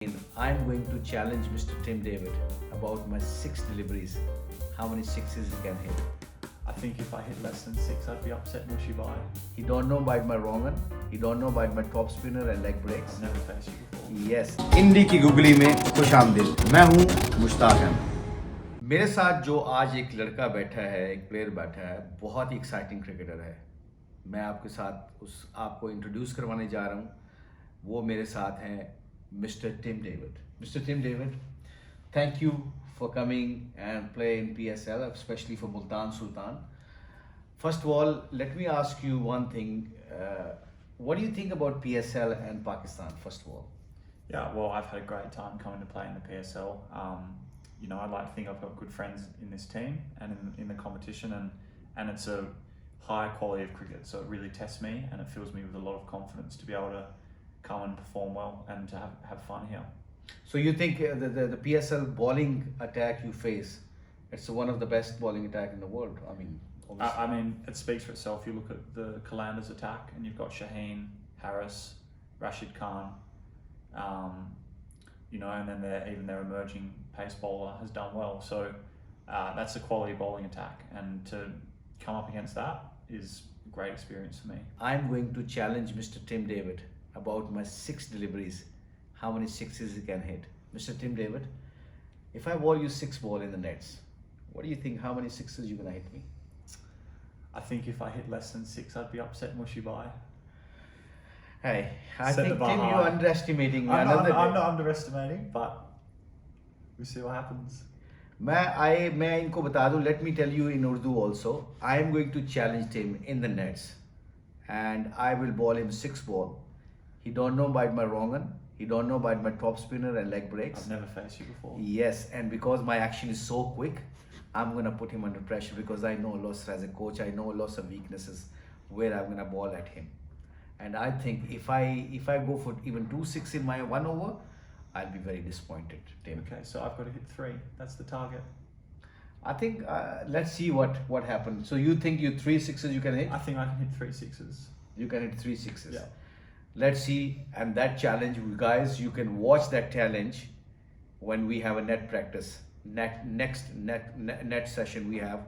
I'm going to challenge Mr. Tim David about my 6 deliveries. How many sixes he can hit? I think if I hit less than 6, I'd be upset mushy by. He don't know about my wrong one. He don't know about my top spinner and leg breaks. I've never faced you before. Yes. इंडी की googly में खुश आमदीद। मैं हूँ मुश्ताक अहमद। मेरे साथ जो आज एक लड़का बैठा है, एक प्लेयर बैठा है, बहुत ही एक्साइटिंग क्रिकेटर है। मैं आपके साथ आपको इंट्रोड्यूस करवाने जा रहा हूँ। वो मेरे साथ हैं Mr. Tim David. Mr. Tim David, thank you for coming and play in PSL, especially for Multan Sultan. First of all, let me ask you one thing. What do you think about PSL and Pakistan, first of all? Yeah, well, I've had a great time coming to play in the PSL. I'd like to think I've got good friends in this team and in the competition, and it's a high quality of cricket, so it really tests me and it fills me with a lot of confidence to be able to come and perform well and to have fun here. So you think the PSL bowling attack you face, it's one of the best bowling attack in the world? I mean, it speaks for itself. You look at the Kalander's attack and you've got Shaheen, Harris, Rashid Khan, and then their emerging pace bowler has done well. So that's a quality bowling attack, and to come up against that is a great experience for me. I'm going to challenge Mr. Tim David about my 6 deliveries. How many sixes he can hit? Mr. Tim David, if I bowl you 6 ball in the nets, what do you think? How many sixes you gonna hit me? I think if I hit less than 6, I'd be upset mushy by. Hey, I Set the think bar Tim, high. you're underestimating me. I'm not underestimating, but we'll see what happens. मैं इनको बता दूं, let me tell you in Urdu also. I am going to challenge him in the nets, and I will bowl him 6 ball. He don't know about my wrong one. He don't know about my top spinner and leg breaks. I've never faced you before. Yes, and because my action is so quick, I'm gonna put him under pressure because I know lots as a coach. I know lots of weaknesses where I'm gonna ball at him, and I think if I go for even 2 6 in my 1 over, I'll be very disappointed, Tim. Okay, so I've got to hit 3. That's the target. I think let's see what happens. So you think you 3 sixes you can hit? I think I can hit 3 6s. You can hit 3 sixes. Yeah. Let's see, and that challenge, guys, you can watch that challenge when we have a net practice, net session we have.